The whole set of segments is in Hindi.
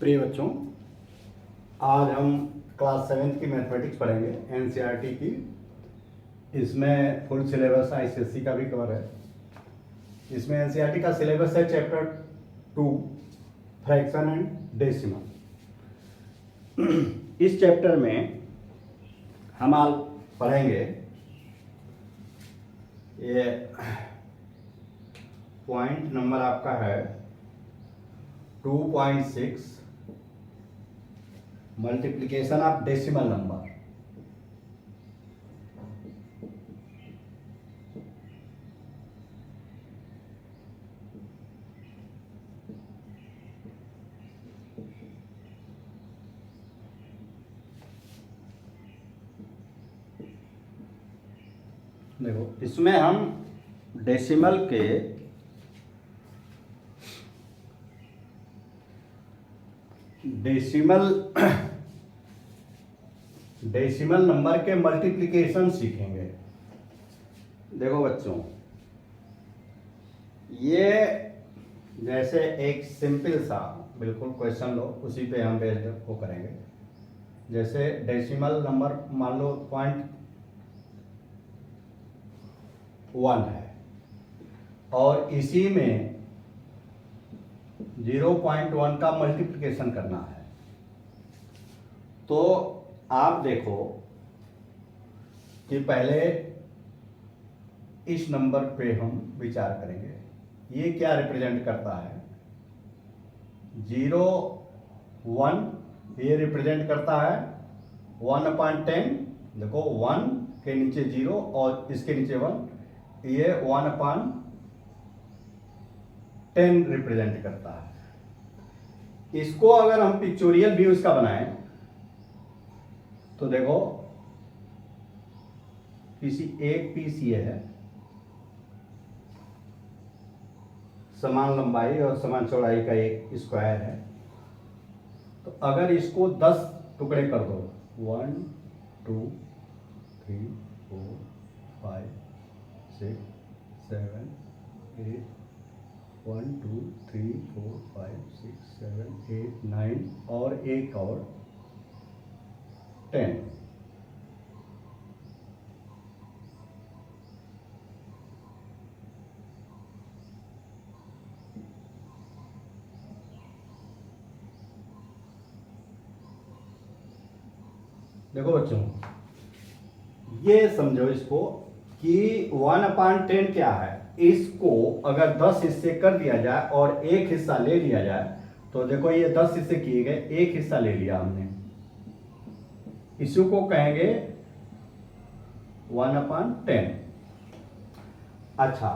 प्रिय बच्चों, आज हम क्लास 7th की मैथमेटिक्स पढ़ेंगे एनसीईआरटी की। इसमें फुल सिलेबस आईसीएसई का भी कवर है। इसमें एनसीईआरटी का सिलेबस है चैप्टर 2 फ्रैक्शन एंड डेसिमल। इस चैप्टर में हम आज पढ़ेंगे ये पॉइंट नंबर आपका है 2.6 मल्टीप्लिकेशन ऑफ डेसिमल नंबर। देखो, इसमें हम डेसिमल के डेसिमल नंबर के मल्टीप्लिकेशन सीखेंगे। देखो बच्चों, ये जैसे एक सिंपल सा बिल्कुल क्वेश्चन लो, उसी पे हम बेस्ड वो करेंगे। जैसे डेसिमल नंबर मान लो 0.1 है और इसी में 0.1 का मल्टीप्लिकेशन करना है। तो आप देखो कि पहले इस नंबर पे हम विचार करेंगे। ये क्या रिप्रेजेंट करता है? 0, 1 ये रिप्रेजेंट करता है 1/10। देखो 1 के नीचे 0 और इसके नीचे 1, ये 1/10 रिप्रेजेंट करता है। इसको अगर हम पिक्चोरियल व्यू इसका बनाएं तो देखो किसी एक पीस ये है, समान लंबाई और समान चौड़ाई का एक स्क्वायर है। तो अगर इसको 10 टुकड़े कर दो, 1 2 3 4 5 6 7 8 1 2 3 4 5 6 7 8 9 और एक और 10। देखो बच्चों, ये समझो इसको कि 1/10 क्या है। इसको अगर 10 हिस्से कर दिया जाए और एक हिस्सा ले लिया जाए, तो देखो ये 10 हिस्से किए गए, एक हिस्सा ले लिया हमने, इसी को कहेंगे 1/10। अच्छा,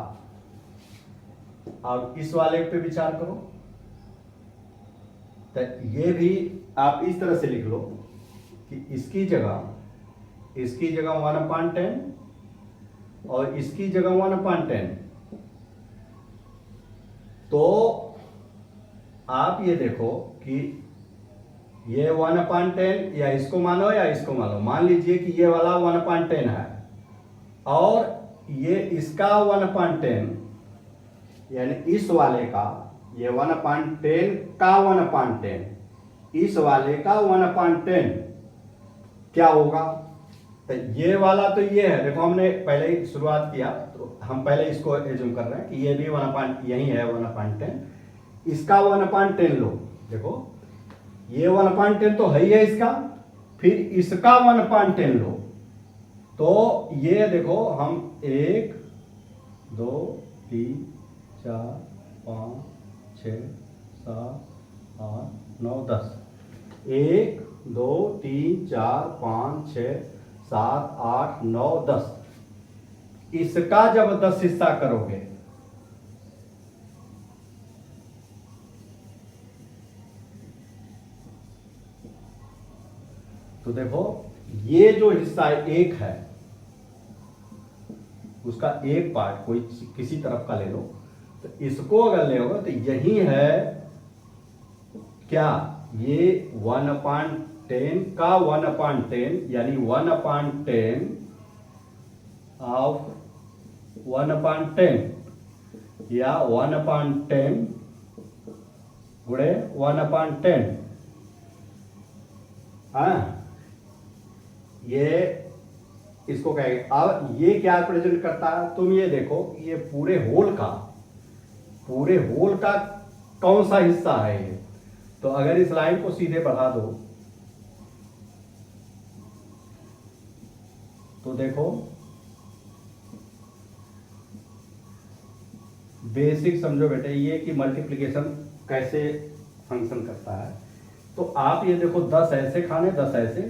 अब इस वाले पे विचार करो। तो ये भी आप इस तरह से लिख लो कि इसकी जगह 1/10 और इसकी जगह 1/10। तो आप ये देखो कि ये 1/10 या इसको मानो या इसको मानो। मान लीजिए कि ये वाला 1/10 है और ये इसका 1/10, यानी इस वाले का ये 1/10 का 1/10, इस वाले का 1/10 क्या होगा? तो ये वाला तो ये है। देखो हमने पहले ही शुरुआत किया, तो हम पहले इसको एज्यूम कर रहे हैं कि ये भी 1/10 यही है 1/10। इसका 1/10 लो। देखो ये 1/10 तो है ही है इसका, फिर इसका 1/10 लो। तो ये देखो हम 1 2 3 4 5 6 7 8 9 10, 1 2 3 4 5 6 7 8 9 10। इसका जब 10 हिस्सा करोगे तो देखो ये जो हिस्सा एक है, उसका एक पार्ट कोई किसी तरफ का ले लो। तो इसको अगर ले होगा तो यही है क्या? ये 1/10 का 1/10, यानी 1/10 ऑफ 1/10 या 1/10 गुणे 1/10 हाँ, ये इसको कहेंगे। अब ये क्या रिप्रेजेंट करता है, तुम ये देखो, ये पूरे होल का कौन सा हिस्सा है ये। तो अगर इस लाइन को सीधे बढ़ा दो तो देखो, बेसिक समझो बेटे ये कि मल्टीप्लिकेशन कैसे फंक्शन करता है। तो आप ये देखो 10 ऐसे खाने 10 ऐसे,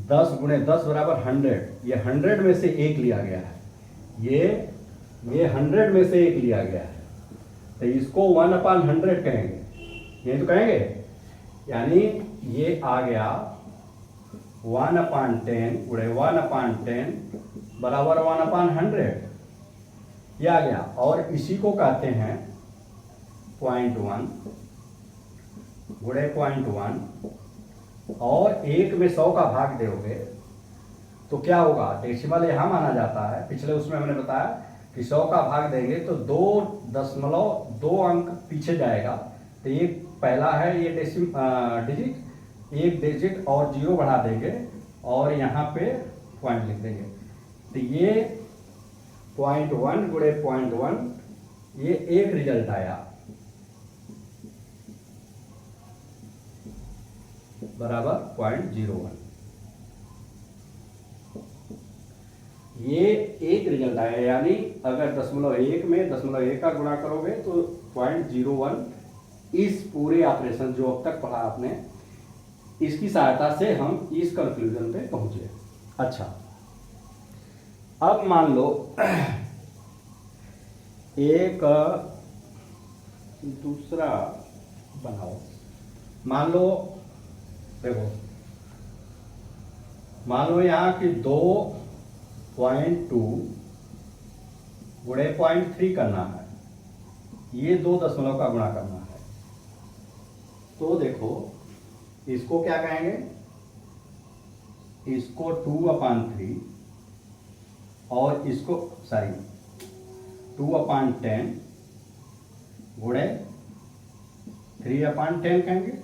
10 गुणे 10 बराबर 100। ये 100 में से एक लिया गया है, ये 100 में से एक लिया गया है। तो इसको 1/100 कहेंगे, ये तो कहेंगे। यानी ये आ गया 1/10 गुणे 1/10 बराबर 1/100, ये आ गया। और इसी को कहते हैं 0.1 गुणे 0.1। और 1 में 100 का भाग दोगे तो क्या होगा, डेसिमल यहां माना जाता है। पिछले उसमें हमने बताया कि 100 का भाग देंगे तो 2.2 अंक पीछे जाएगा। तो ये पहला है ये डिजिट, एक डिजिट और 0 बढ़ा देंगे और यहाँ पे पॉइंट लिख देंगे। तो ये 0.1 गुणे 0.1, ये एक रिजल्ट आया बराबर 0.01। ये एक रिजल्ट आया, यानी अगर 0.1 में 0.1 का गुणा करोगे तो 0.01। इस पूरे ऑपरेशन जो अब तक पढ़ा आपने, इसकी सहायता से हम इस कंक्लूजन पे पहुंचे। अच्छा, अब मान लो एक दूसरा बनाओ। मान लो देखो, मान लो यहां कि 2.2 गुणे 0.3 करना है, ये 2 दशमलव का गुणा करना है। तो देखो इसको क्या कहेंगे, इसको 2/3 और इसको 2/10 गुणे 3/10 कहेंगे।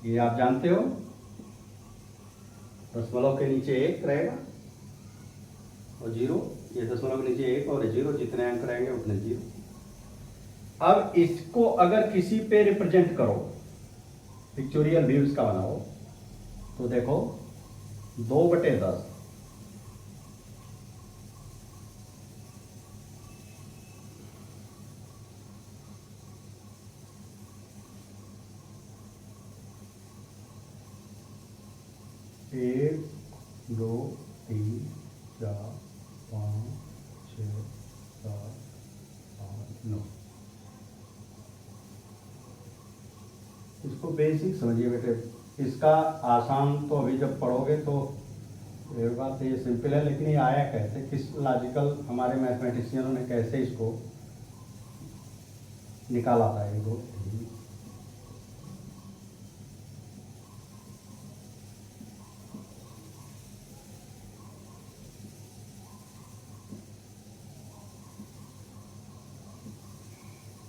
ये आप जानते हो, दशमलव के नीचे 1 रहेगा और 0, ये दशमलव के नीचे 1 और 0, जितने अंक रहेंगे उतने 0। अब इसको अगर किसी पे रिप्रेजेंट करो, पिक्चोरियल व्यूज का बनाओ, तो देखो 2/10 1 2 3 4 5 6 7 8 9। इसको बेसिक समझिए बेटे, इसका आसान तो अभी जब पढ़ोगे तो एक बात तो ये सिंपल है, लेकिन ये आया कैसे, किस लॉजिकल हमारे मैथमेटिशियनों ने कैसे इसको निकाला था। ये दो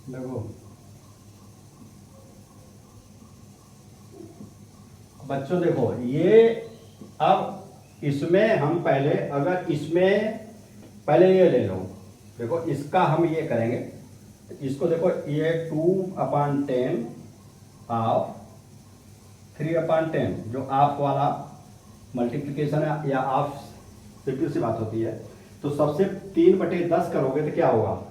देखो, बच्चों देखो ये, अब इसमें हम पहले, अगर इसमें पहले ये ले लो, देखो इसका हम ये करेंगे, इसको देखो ये 2/10 ऑफ 3/10 जो आप वाला मल्टीप्लिकेशन है या आप सिंपल सी बात होती है। तो सबसे 3/10 करोगे तो क्या होगा,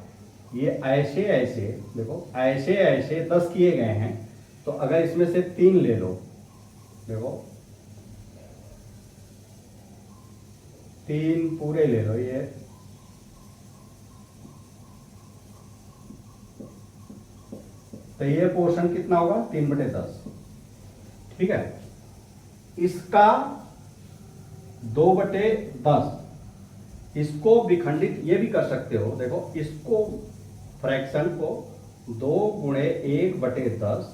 ये ऐसे ऐसे देखो, ऐसे ऐसे 10 किए गए हैं। तो अगर इसमें से 3 ले लो, देखो 3 पूरे ले लो, ये तो ये पोर्शन कितना होगा 3/10, ठीक है। इसका 2/10, इसको विखंडित ये भी कर सकते हो। देखो इसको फ्रैक्शन को 2 गुणे 1/10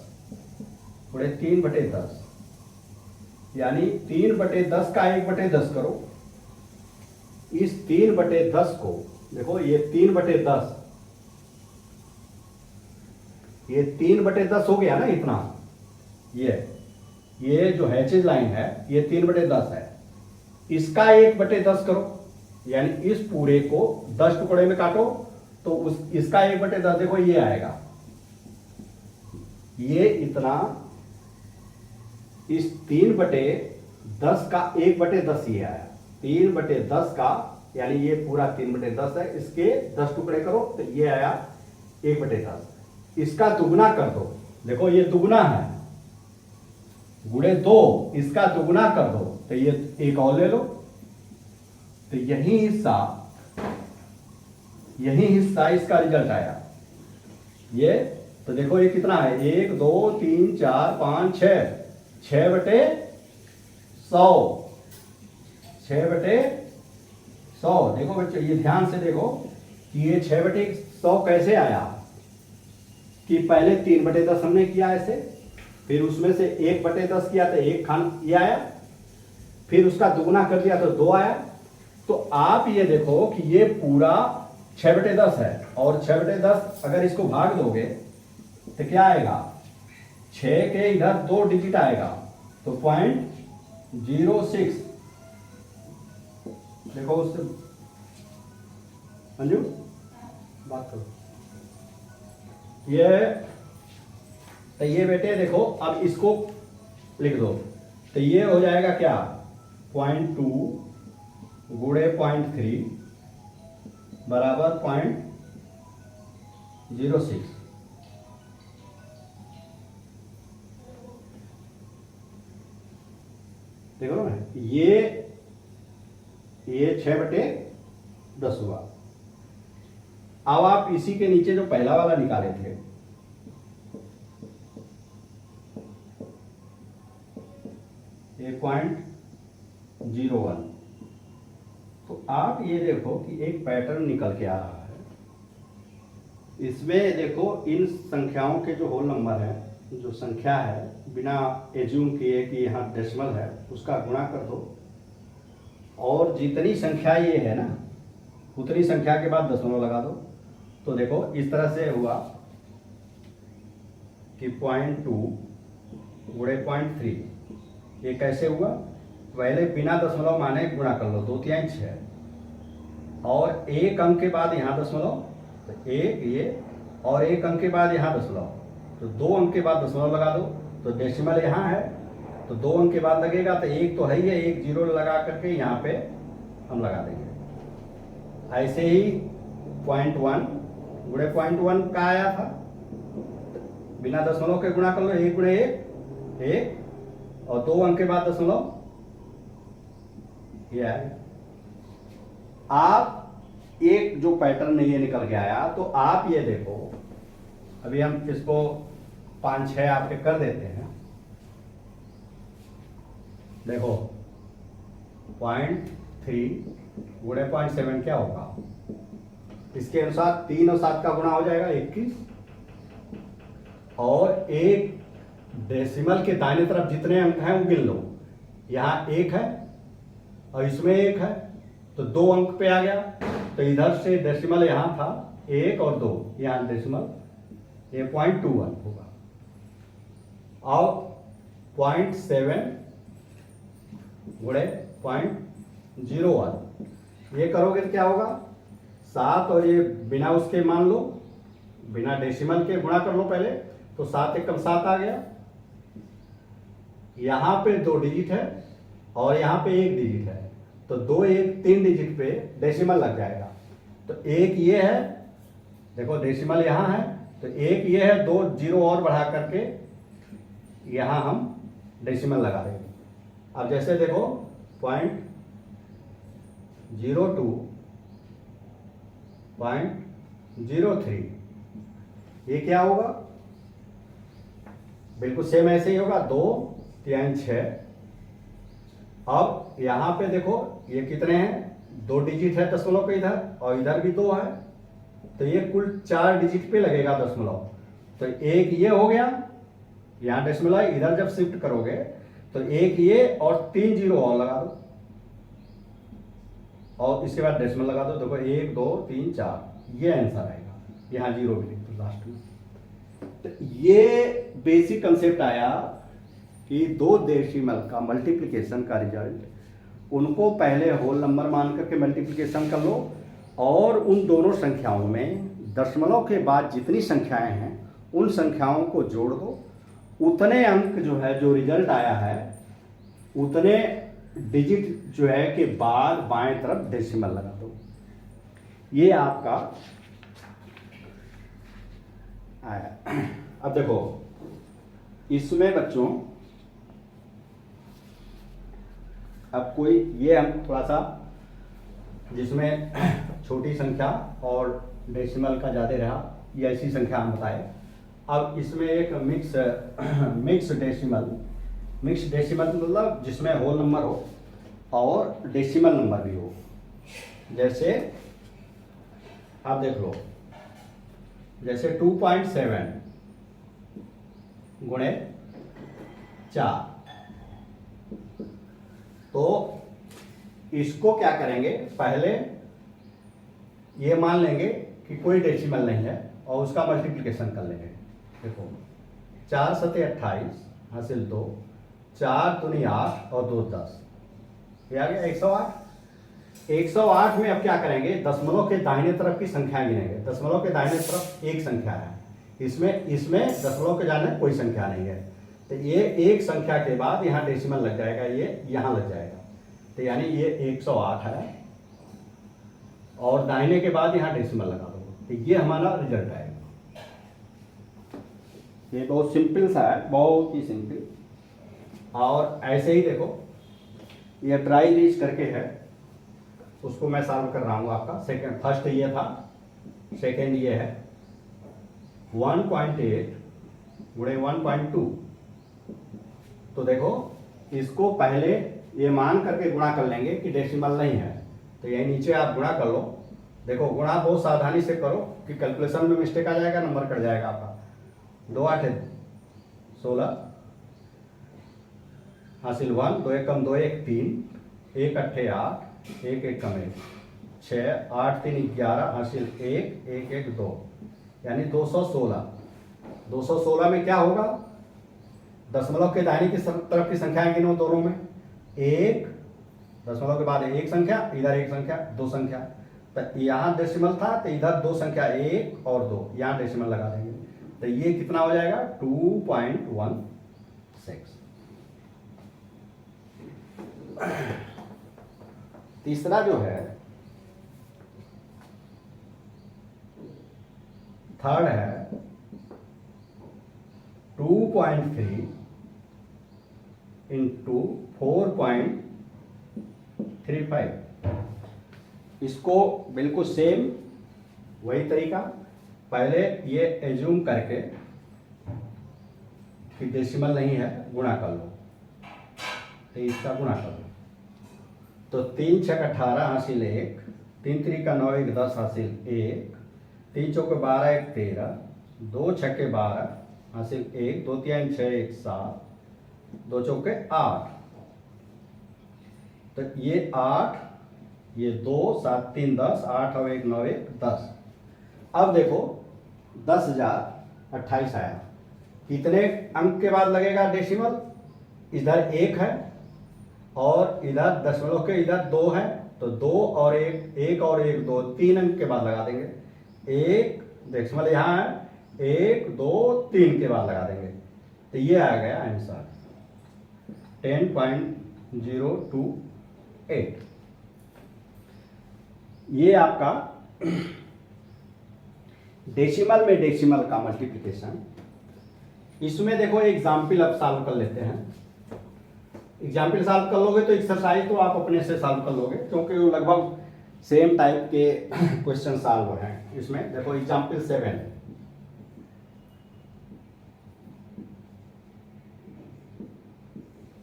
गुणे 3/10, यानी 3/10 का 1/10 करो। इस 3/10 को देखो, ये 3/10, ये 3/10 हो गया ना इतना, ये ये जो हैचेज लाइन है ये 3/10 है, इसका 1/10 करो, यानी इस पूरे को 10 टुकड़े में काटो तो इसका 1/10 देखो ये आएगा, ये इतना, इस 3/10 का 1/10 ये आया, 3/10 का, यानी ये पूरा 3/10 है, इसके 10 टुकड़े करो तो ये आया 1/10। इसका दुगना कर दो, देखो ये दुगना है, गुणे 2, इसका दुगना कर दो तो ये एक और ले लो, तो यही हिस्सा इसका रिजल्ट आया ये। तो देखो ये कितना है, 1 2 3 4 5 6, 6/100, 6/100। देखो बच्चों ये ध्यान से देखो कि ये 6/100 कैसे आया, कि पहले 3/10 हमने किया ऐसे, फिर उसमें से 1/10 किया तो एक खान ये आया, फिर उसका दुगना कर दिया तो 2 आया। तो आप ये देखो कि ये पूरा 6/10 है, और 6/10 अगर इसको भाग दोगे तो क्या आएगा, 6 के इधर 2 डिजिट आएगा तो 0.06। देखो उससे मंजू बात करो, ये बेटे देखो अब इसको लिख दो तो ये हो जाएगा क्या, 0.2 गुणे 0.3 बराबर 0.06। देखो ना, ये 6/10 हुआ। अब आप इसी के नीचे जो पहला वाला निकाले थे, ये 0.01, तो आप ये देखो कि एक पैटर्न निकल के आ रहा है इसमें। देखो इन संख्याओं के जो होल नंबर है, जो संख्या है, बिना एज्यूम किए कि यहाँ डेसिमल है, उसका गुणा कर दो, और जितनी संख्या ये है ना उतनी संख्या के बाद दशमलव लगा दो। तो देखो इस तरह से हुआ कि 0.2 गुणे 0.3, ये कैसे हुआ, पहले बिना दशमलव माने गुणा कर लो, 2×3 6, और एक अंक के बाद यहाँ दशमलव, तो एक ये, और एक अंक के बाद यहाँ दशमलव, तो 2 अंक के बाद दशमलव लगा दो, तो डेसिमल यहाँ है तो 2 अंक के बाद लगेगा, तो एक तो है ही है, एक 0 लगा करके यहाँ पे हम लगा देंगे। ऐसे ही 0.1 गुणे 0.1 का आया था, बिना दशमलव के गुणा कर लो, 1 गुणे 1 1, और 2 अंक के बाद दशमलव ये है। आप एक जो पैटर्न ये निकल के आया, तो आप ये देखो, अभी हम इसको 5-6 आपके कर देते हैं। देखो 0.3 गुणे 0.7 क्या होगा, इसके अनुसार 3 और 7 का गुणा हो जाएगा 21, और एक डेसिमल के दाहिने तरफ जितने अंक हैं वो गिन लो, यहाँ 1 है और इसमें 1 है, तो 2 अंक पे आ गया, तो इधर से डेसिमल यहाँ था 1 और 2, यहाँ डेसिमल ये 0.21 होगा। और 0.7 गुणे 0.01, ये करोगे तो क्या होगा, 7, और ये बिना उसके मान लो, बिना डेसिमल के गुणा कर लो पहले, तो 7 एकम 7 आ गया, यहाँ पे 2 डिजिट है और यहाँ पे 1 डिजिट है, तो 2 1 3 डिजिट पे डेसिमल लग जाएगा। तो 1 ये है, देखो डेसिमल यहाँ है, तो 1 ये है, 2 0 और बढ़ा करके यहाँ हम डेसिमल लगा देंगे। अब जैसे देखो 0.02 0.03, ये क्या होगा, बिल्कुल सेम ऐसे ही होगा, 2×3 6। अब यहाँ पे देखो ये कितने हैं, 2 डिजिट है दशमलव के इधर, और इधर भी 2 है, तो ये कुल 4 डिजिट पे लगेगा दशमलव। तो 1 ये हो गया, यहाँ डेसिमल है, इधर जब शिफ्ट करोगे तो 1 ये और 3 0 और लगा दो, और इसके बाद डेसिमल लगा दो। देखो 1 2 3 4, ये आंसर आएगा, यहाँ 0 भी लिख दो लास्ट में। तो ये बेसिक कंसेप्ट आया कि दो डेसिमल का मल्टीप्लिकेशन का रिजल्ट उनको पहले होल नंबर मान करके मल्टीप्लिकेशन कर लो और उन दोनों संख्याओं में दशमलव के बाद जितनी संख्याएं हैं उन संख्याओं को जोड़ दो, उतने अंक जो है जो रिजल्ट आया है उतने डिजिट जो है के बाद बाएं तरफ डेसिमल लगा दो। ये आपका आया। अब देखो इसमें बच्चों अब कोई ये हम थोड़ा सा जिसमें छोटी संख्या और डेसिमल का ज़्यादा रहा ये ऐसी संख्या हम बताए। अब इसमें एक मिक्स डेसिमल मतलब जिसमें होल नंबर हो और डेसिमल नंबर भी हो। जैसे आप देख लो, जैसे 2.7 गुणे 4, तो इसको क्या करेंगे, पहले ये मान लेंगे कि कोई डेसिमल नहीं है और उसका मल्टीप्लिकेशन कर लेंगे। देखो 4 सते 28 हासिल 2, 4 दूनी 8 और 2 10, ये आ गया 108। 108 में अब क्या करेंगे, दशमलव के दाहिने तरफ की संख्या गिनेंगे। दशमलव के दाहिने तरफ एक संख्या है, इसमें दशमलव के दाहिने कोई संख्या नहीं है, तो ये एक संख्या के बाद यहाँ डेसिमल लग जाएगा, ये यहाँ लग जाएगा, तो यानी ये 108 है और दाहिने के बाद यहाँ डेसिमल लगा दो, तो ये हमारा रिजल्ट आएगा। ये बहुत सिंपल सा है, बहुत ही सिंपल। और ऐसे ही देखो ये ट्राई रीच करके है, उसको मैं सॉल्व कर रहा हूँ आपका। सेकंड, फर्स्ट ये था, सेकंड ये है 1.8 गुणे 1.2। तो देखो इसको पहले ये मान करके गुणा कर लेंगे कि डेसिमल नहीं है, तो यही नीचे आप गुणा कर लो। देखो गुणा बहुत सावधानी से करो कि कैलकुलेशन में मिस्टेक आ जाएगा, नंबर कट जाएगा आपका। 2 8 16 हासिल 1, 2 1 2 1 3, 1 8 8, 1 1 1 6, 8 3 11 हासिल 1 1 1 2, यानी 216। 216 में क्या होगा, दशमलव के दाहिने की तरफ की संख्याएं गिनो दोनों में। एक दशमलव के बाद एक संख्या, इधर एक संख्या, दो संख्या, तो यहाँ डेसिमल था तो इधर दो संख्या 1 और 2, यहाँ डेसिमल लगा देंगे, तो ये कितना हो जाएगा 2.16। तीसरा जो है, थर्ड है 2.3 इंटू 4.35। इसको बिल्कुल सेम वही तरीका, पहले ये एज्यूम करके कि डेसिमल नहीं है गुणा कर लो, तो इसका गुणा कर लो, तो 3 6 18 हासिल 1, 3 3 का 9 1 10 हासिल 1, 3 चौके 12 1 13, 2 6 12 हासिल 1, 2 3 6 1 7, 2 चौके 8, तो ये 8, ये 2 7 3 10, 8 और 1 9 1 10। अब देखो 10,028 आया, कितने अंक के बाद लगेगा डेसिमल, इधर 1 है और इधर दशमलव के इधर 2 है, तो 2 और 1, 1 और 1 2, 3 अंक के बाद लगा देंगे। एक डेसिमल यहाँ है, 1 2 3 के बाद लगा देंगे, तो ये आ गया आंसर 10.028। ये आपका डेसिमल में डेसिमल का मल्टीप्लिकेशन। इसमें देखो एग्जाम्पल अब सॉल्व कर लेते हैं। एग्जाम्पल सॉल्व कर लोगे तो एक्सरसाइज तो आप अपने से सॉल्व कर लोगे, क्योंकि वो लगभग सेम टाइप के क्वेश्चन सॉल्व हैं इसमें। देखो एग्जाम्पल 7,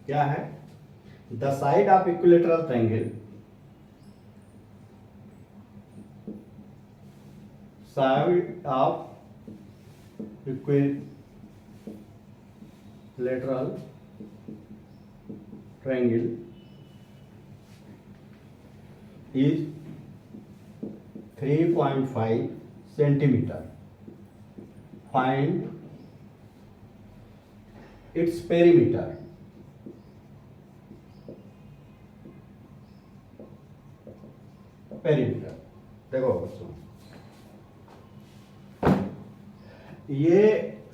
क्या है, the side of equilateral triangle, side of equilateral triangle is 3.5 centimeter. Find its perimeter. Perimeter. देखो बच्चों, ये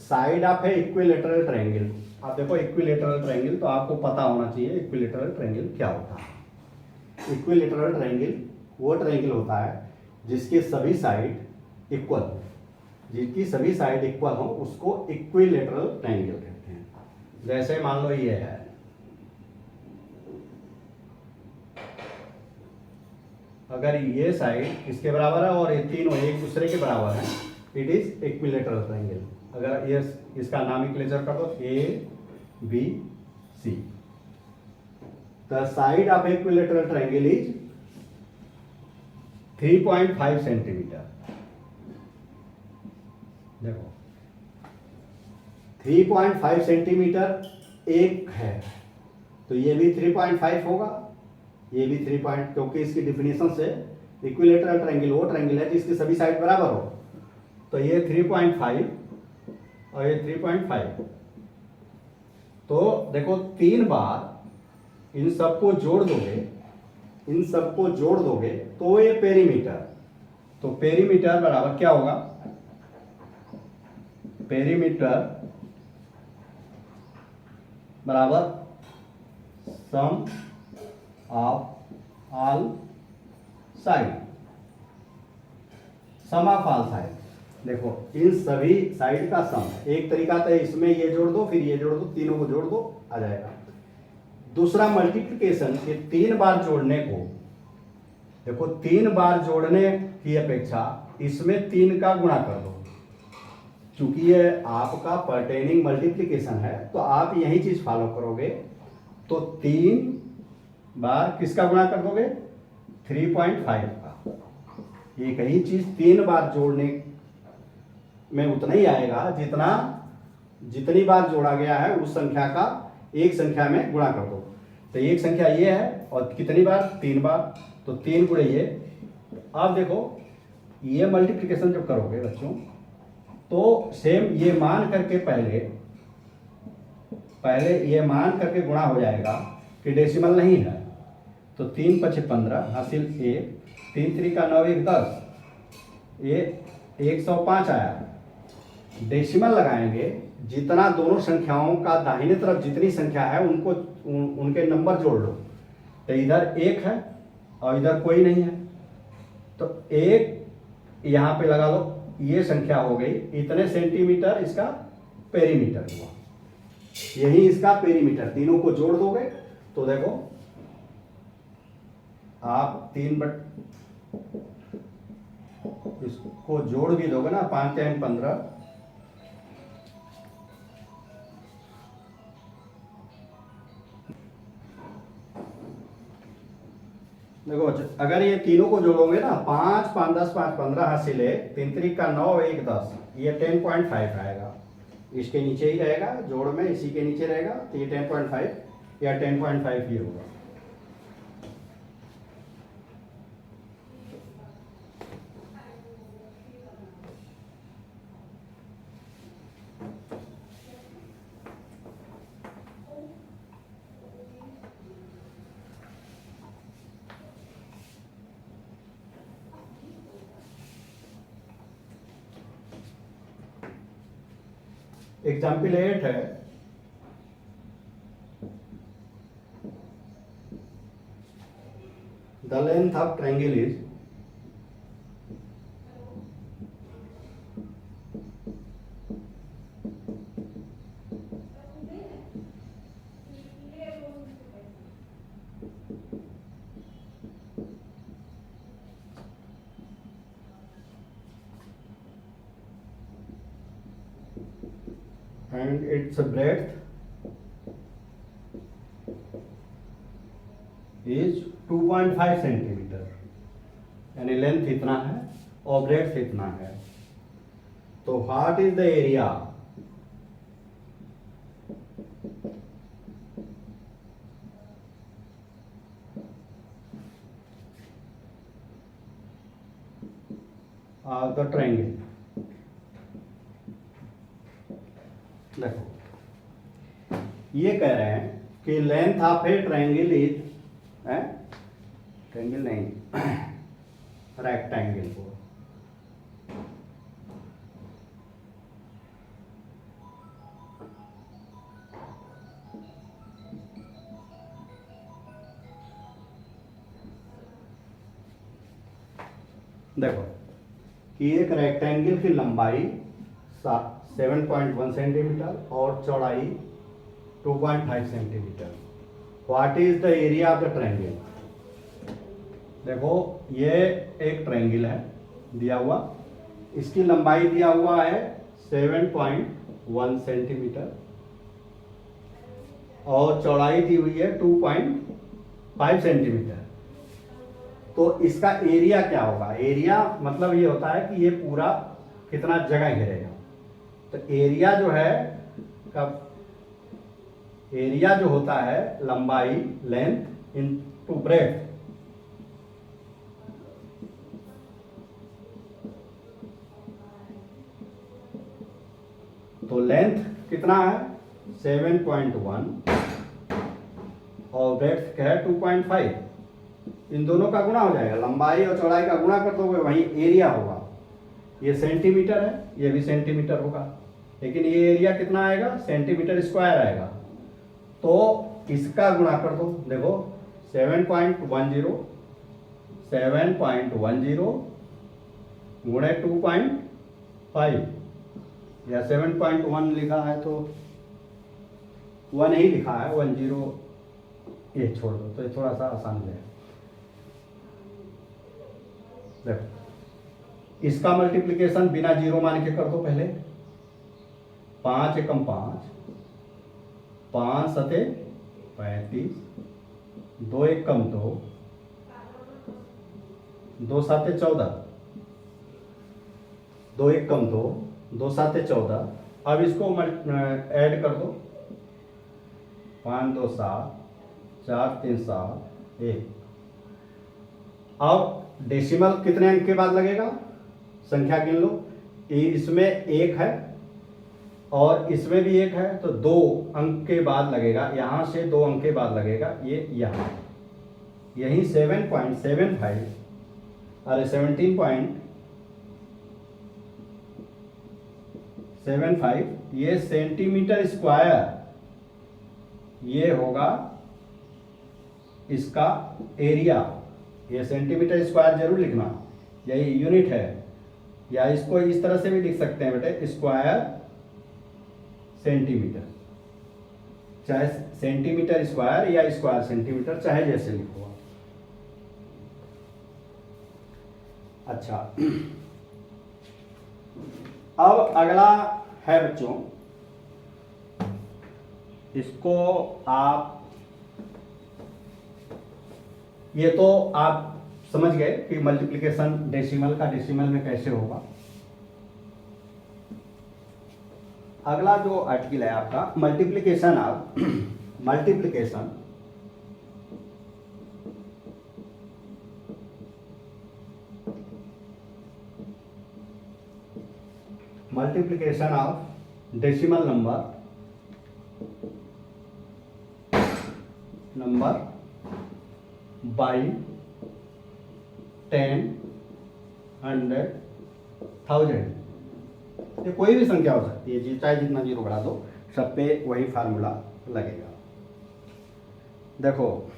साइड ऑफ है इक्विलेटरल ट्रायंगल। आप देखो इक्विलेटरल ट्रायंगल तो आपको पता होना चाहिए इक्विलेटरल ट्रायंगल क्या होता है। इक्विलेटरल ट्रायंगल वो ट्रायंगल होता है जिसके सभी साइड इक्वल हो, जिसकी सभी साइड इक्वल हो उसको इक्विलेटरल ट्रायंगल कहते हैं। जैसे मान लो ये है, अगर ये साइड इसके बराबर है और ये तीनों एक दूसरे के बराबर है, इट इज इक्विलेटरल ट्रायंगल। अगर ये इसका नामिक्लेचर कर दो A B C, the side of equilateral triangle is 3.5 centimetre. देखो 3.5 सेंटीमीटर एक है तो ये भी 3.5 होगा, ये भी 3 पॉइंट, क्योंकि इसकी डिफिनेशन से इक्विलेटरल ट्रायंगल वो ट्रायंगल है जिसकी सभी साइड बराबर हो। तो ये 3.5 और ये 3.5, तो देखो 3 बार इन सबको जोड़ दोगे, इन सबको जोड़ दोगे तो ये पेरीमीटर, तो पेरीमीटर बराबर क्या होगा, पेरीमीटर बराबर sum of all side, sum of all side. देखो इन सभी साइड का सम, एक तरीका तो इसमें ये जोड़ दो फिर ये जोड़ दो, तीनों को जोड़ दो आ जाएगा। दूसरा मल्टीप्लिकेशन, ये 3 बार जोड़ने को, देखो 3 बार जोड़ने की अपेक्षा इसमें 3 का गुणा कर दो। चूंकि ये आपका पर्टेनिंग मल्टीप्लिकेशन है तो आप यही चीज फॉलो करोगे, तो 3 बार किसका गुणा कर दोगे, 3.5 का। एक ही चीज 3 बार जोड़ने में उतना ही आएगा जितना जितनी बार जोड़ा गया है उस संख्या का एक संख्या में गुणा कर दो। तो एक संख्या ये है और कितनी बार, 3 बार, तो 3 गुणे ये। अब देखो ये मल्टीप्लिकेशन जब करोगे बच्चों तो सेम ये मान करके पहले ये मान करके गुणा हो जाएगा कि डेसिमल नहीं है, तो 3 × 5 = 15 हासिल 1, 3 × 3 = 9, 1 10, ये 105 आया। डेसिमल लगाएंगे, जितना दोनों संख्याओं का दाहिने तरफ जितनी संख्या है उनको उनके नंबर जोड़ लो, तो इधर 1 है और इधर कोई नहीं है, तो 1 यहाँ पे लगा लो, ये संख्या हो गई इतने सेंटीमीटर, इसका पेरीमीटर हुआ, यही इसका पेरीमीटर। तीनों को जोड़ दोगे तो देखो आप 3 इसको जोड़ भी दोगे ना, 5 × 15, देखो अगर ये तीनों को जोड़ोगे ना, 5 × 5 = 10, 5 × 15 हासिल 1, 3 × 3 = 9, 1 10, ये 10.5 आएगा। इसके नीचे ही रहेगा, जोड़ में इसी के नीचे रहेगा, तो ये 10.5 या 10.5 ये होगा। एग्जाम्पल 8 है, the length of triangle is and its breadth is 2.5 centimetre, यानी लेंथ इतना है और ब्रेड्थ इतना है। तो what is the area, of the triangle. देखो ये कह रहे हैं कि length of A triangle is, triangle नहीं रेक्टेंगल को। देखो कि एक रेक्टेंगल की लंबाई 7.1 सेंटीमीटर और चौड़ाई 2.5 centimetre. What is the area of the triangle. देखो ये एक ट्रायंगल है दिया हुआ, इसकी लंबाई दिया हुआ है 7.1 सेंटीमीटर और चौड़ाई दी हुई है 2.5 सेंटीमीटर। तो इसका एरिया क्या होगा। एरिया मतलब ये होता है कि ये पूरा कितना जगह घेरेगा। तो एरिया जो है एरिया जो होता है लंबाई लेंथ इनटू ब्रेथ, तो लेंथ कितना है 7.1 और ब्रेथ क्या है 2.5। इन दोनों का गुणा हो जाएगा, लंबाई और चौड़ाई का गुणा कर दोगे वही एरिया होगा। ये सेंटीमीटर है, ये भी सेंटीमीटर होगा, लेकिन ये एरिया कितना आएगा सेंटीमीटर स्क्वायर आएगा। तो इसका गुणा कर दो। देखो 7.10 गुणे 2.5 या 7.1 लिखा है तो 1 ही लिखा है, 10 ये छोड़ दो तो ये थोड़ा सा आसान है। देखो इसका मल्टीप्लिकेशन बिना जीरो मान के कर दो पहले। 5 एकम 5, 5 सते 35, 2 एकम 2, 2 साते 14, 2 एकम 2, 2 साते 14। अब इसको ऐड कर दो, 5 2 7, 4 3 7 1। अब डेसिमल कितने अंक के बाद लगेगा, संख्या गिन लो। इसमें 1 है और इसमें भी 1 है, तो 2 अंक के बाद लगेगा, यहां से 2 अंक के बाद लगेगा ये यहां। यही 7.75 अरे 17.75 ये सेंटीमीटर स्क्वायर, ये होगा इसका एरिया। ये सेंटीमीटर स्क्वायर जरूर लिखना, यही यूनिट है। या इसको इस तरह से भी लिख सकते हैं बेटे, स्क्वायर सेंटीमीटर, चाहे सेंटीमीटर स्क्वायर या स्क्वायर सेंटीमीटर, चाहे जैसे लिखो। अच्छा, अब अगला है बच्चों, इसको आप ये तो आप समझ गए कि मल्टीप्लिकेशन डेसिमल का डेसिमल में कैसे होगा। अगला जो आर्टिकल है आपका multiplication of multiplication multiplication of decimal number by 10, 100, 1000। ये कोई भी संख्या हो सकती है, चाहे जितना जीरो बढ़ा दो, सब पे वही फार्मूला लगेगा। देखो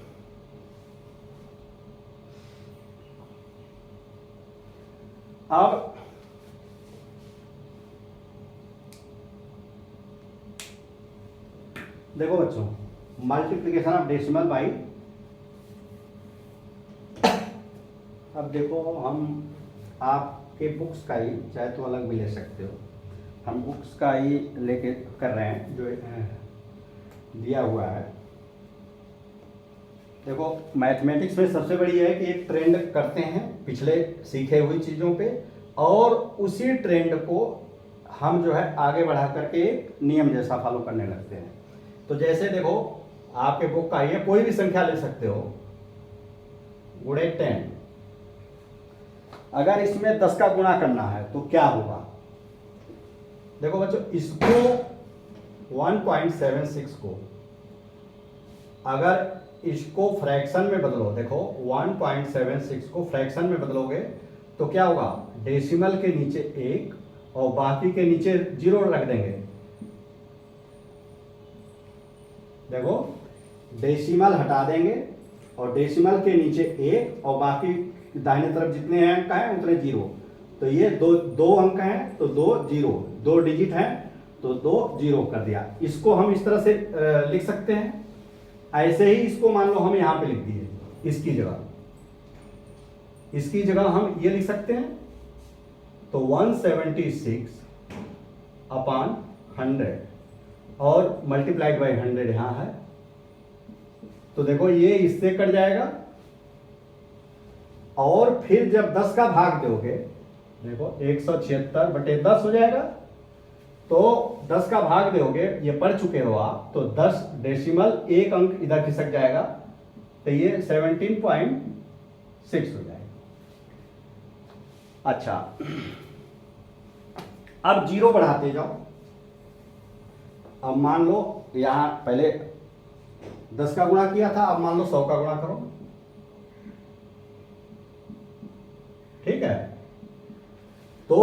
अब देखो बच्चों, मल्टीप्लिकेशन ऑफ डेसिमल बाई, अब देखो हम आपके बुक्स का ही, चाहे तो अलग भी ले सकते हो, हम बुक्स का ही लेके कर रहे हैं जो दिया हुआ है। देखो मैथमेटिक्स में सबसे बड़ी है कि एक ट्रेंड करते हैं पिछले सीखे हुई चीज़ों पे, और उसी ट्रेंड को हम जो है आगे बढ़ा करके एक नियम जैसा फॉलो करने लगते हैं। तो जैसे देखो आपके बुक का ही है, कोई भी संख्या ले सकते हो, गुणे 10। अगर इसमें 10 का गुणा करना है तो क्या होगा। देखो बच्चों, इसको 1.76 को अगर इसको फ्रैक्शन में बदलो, देखो 1.76 को फ्रैक्शन में बदलोगे तो क्या होगा, डेसिमल के नीचे 1 और बाकी के नीचे 0 रख देंगे। देखो डेसिमल हटा देंगे और डेसिमल के नीचे 1 और बाकी दाहिने तरफ जितने अंक हैं उतने 0। तो ये दो अंक हैं तो 2 0, 2 डिजिट हैं तो 2 0 कर दिया। इसको हम इस तरह से लिख सकते हैं। ऐसे ही इसको मान लो हम यहां पे लिख दिए, इसकी जगह हम ये लिख सकते हैं। तो 176 अपॉन 100 और मल्टीप्लाइड बाई 100 यहां है। तो देखो ये इससे कट जाएगा और फिर जब 10 का भाग दोगे, देखो 176 बटे 10 हो जाएगा। तो 10 का भाग दोगे, ये पढ़ चुके हो आप, तो 10 डेसिमल 1 अंक इधर खिसक जाएगा तो ये 17.6 हो जाएगा। अच्छा, अब 0 बढ़ाते जाओ। अब मान लो यहां पहले 10 का गुणा किया था, अब मान लो 100 का गुणा करो, ठीक है। तो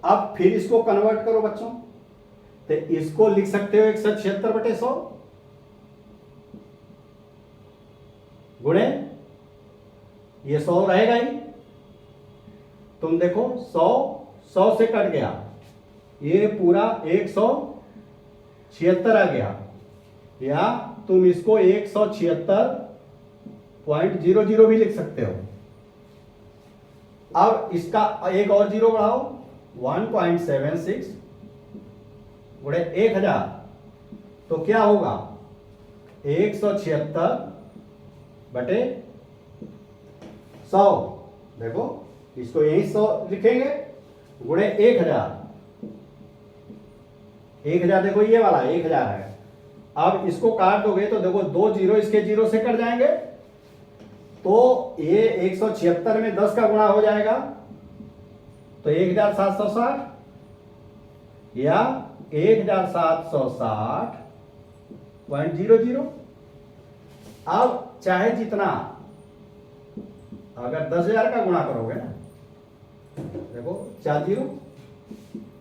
अब फिर इसको कन्वर्ट करो बच्चों, तो इसको लिख सकते हो 176 बटे 100 गुणे, ये 100 रहेगा ही। तुम देखो 100 से कट गया, ये पूरा 176 आ गया, या तुम इसको 176.00 भी लिख सकते हो। अब इसका एक और 0 बढ़ाओ, 1.76 गुणे 1000, तो क्या होगा 176 बटे 100। देखो इसको यही 100 लिखेंगे गुणे 1000 देखो ये वाला 1000 है। अब इसको काट दोगे तो देखो 2 0 इसके 0 से कट जाएंगे, तो ये 176 में 10 का गुणा हो जाएगा तो 1760 या 1760.00। अब चाहे जितना, अगर 10,000 का गुणा करोगे ना, देखो 4 0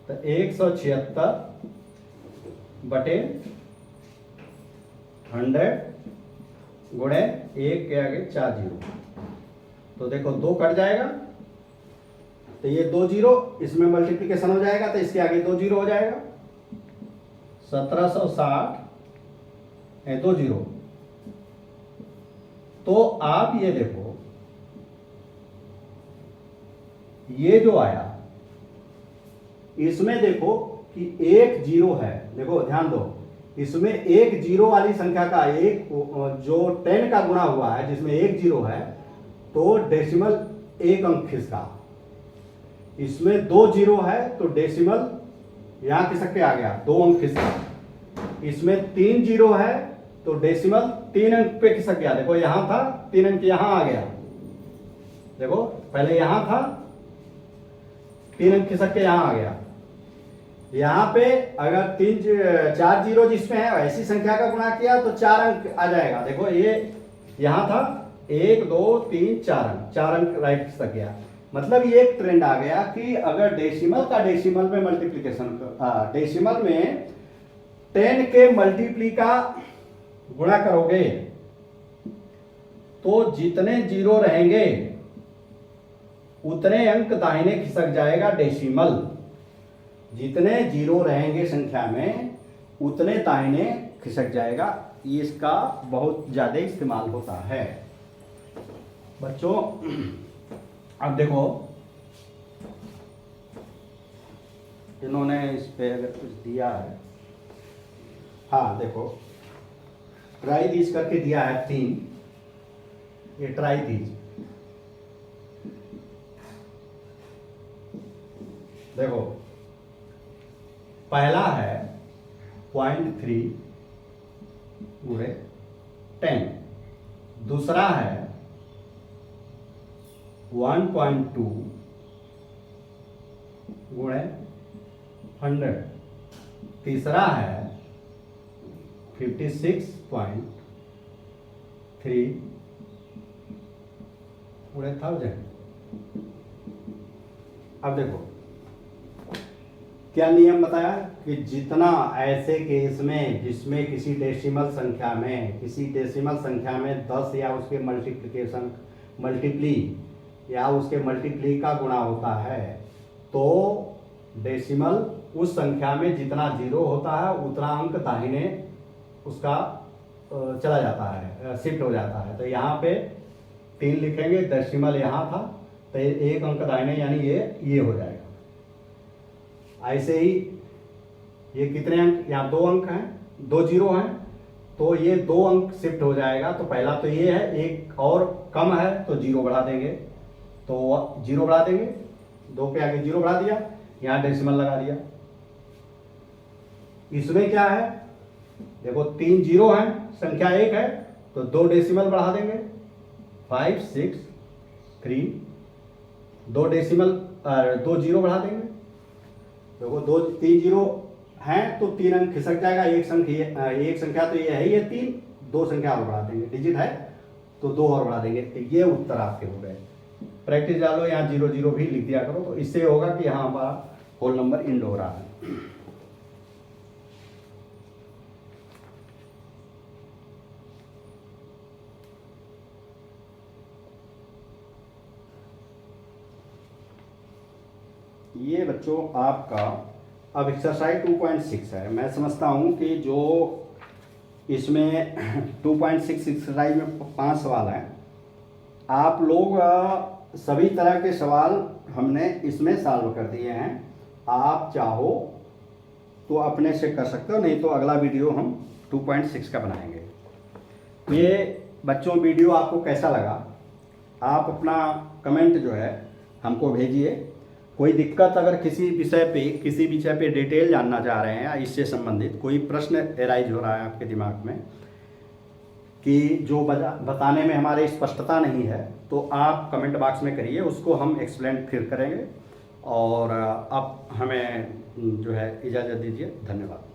तो 176 बटे 100 गुणे 1 के आगे 4 0, तो देखो 2 कट जाएगा तो ये 2 0 इसमें मल्टीप्लिकेशन हो जाएगा तो इसके आगे 2 0 हो जाएगा, 1760 2 0। तो आप ये देखो, ये जो आया इसमें देखो कि 1 0 है। देखो ध्यान दो, इसमें 1 0 वाली संख्या का एक जो 10 का गुणा हुआ है जिसमें 1 0 है, तो डेसिमल 1 अंक खिसका। इसमें 2 0 है तो डेसिमल यहां खिसक के आ गया, 2 अंक खिसका। इसमें 3 0 है तो डेसिमल 3 अंक पे खिसक गया। देखो यहां था 3 अंक, यहां आ गया। देखो पहले यहां था 3 अंक खिसक के यहां आ गया। यहां पे अगर 4 0 जिसमें है ऐसी संख्या का गुणा किया तो 4 अंक आ जाएगा। देखो ये यहां था 1 2 3 4 अंक, 4 अंक राइट खिसक गया। मतलब ये एक ट्रेंड आ गया कि अगर डेसिमल का डेसिमल में मल्टीप्लिकेशन, डेसिमल में 10 के मल्टीप्ली का गुणा करोगे तो जितने 0 रहेंगे उतने अंक दाहिने खिसक जाएगा डेसिमल। जितने 0 रहेंगे संख्या में उतने दाहिने खिसक जाएगा। इसका बहुत ज्यादा इस्तेमाल होता है बच्चों। अब देखो इन्होंने इस पे अगर कुछ दिया है, हाँ देखो ट्राई दीज करके दिया है 3, ये ट्राई दीज। देखो पहला है 0.3 गुणे 10, दूसरा है 1.2 गुणे 100, तीसरा है 56.3 गुणे 1000। अब देखो क्या नियम बताया कि जितना ऐसे केस में जिसमें किसी डेसिमल संख्या में 10 या उसके मल्टीप्ली या उसके मल्टीप्ली का गुणा होता है, तो डेसिमल उस संख्या में जितना जीरो होता है उतना अंक दाहिने उसका चला जाता है, शिफ्ट हो जाता है। तो यहाँ पे 3 लिखेंगे, डेसिमल यहाँ था तो एक अंक दाहिने यानी ये हो जाएगा। ऐसे ही ये कितने अंक, यहाँ 2 अंक हैं, 2 जीरो हैं, तो ये 2 अंक शिफ्ट हो जाएगा। तो पहला तो ये है, एक और कम है तो जीरो बढ़ा देंगे, तो जीरो बढ़ा देंगे, 2 के आगे जीरो बढ़ा दिया, यहाँ डेसिमल लगा दिया। इसमें क्या है देखो 3 जीरो हैं, संख्या 1 है तो 2 डेसिमल बढ़ा देंगे, 5 6 3, 2 डेसिमल 2 जीरो बढ़ा देंगे। देखो 3 जीरो हैं तो 3 अंक खिसक जाएगा, एक संख्या तो ये है, ये 3, 2 संख्या और बढ़ा देंगे, डिजिट है तो 2 और बढ़ा देंगे। तो ये उत्तर आपके हो गए। प्रैक्टिस डालो, यहाँ 0 0 भी लिख दिया करो, तो इससे होगा कि हाँ हमारा होल नंबर इंड हो रहा है। ये बच्चों आपका अब एक्सरसाइज 2.6 है। मैं समझता हूँ कि जो इसमें 2.6 एक्सरसाइज में 5 सवाल हैं, आप लोग सभी तरह के सवाल हमने इसमें सॉल्व कर दिए हैं। आप चाहो तो अपने से कर सकते हो, नहीं तो अगला वीडियो हम 2.6 का बनाएंगे। ये बच्चों वीडियो आपको कैसा लगा, आप अपना कमेंट जो है हमको भेजिए। कोई दिक्कत अगर किसी विषय पे डिटेल जानना चाह रहे हैं या इससे संबंधित कोई प्रश्न एराइज हो रहा है आपके दिमाग में कि जो बताने में हमारे स्पष्टता नहीं है, तो आप कमेंट बॉक्स में करिए, उसको हम एक्सप्लेन फिर करेंगे। और अब हमें जो है इजाज़त दीजिए। धन्यवाद।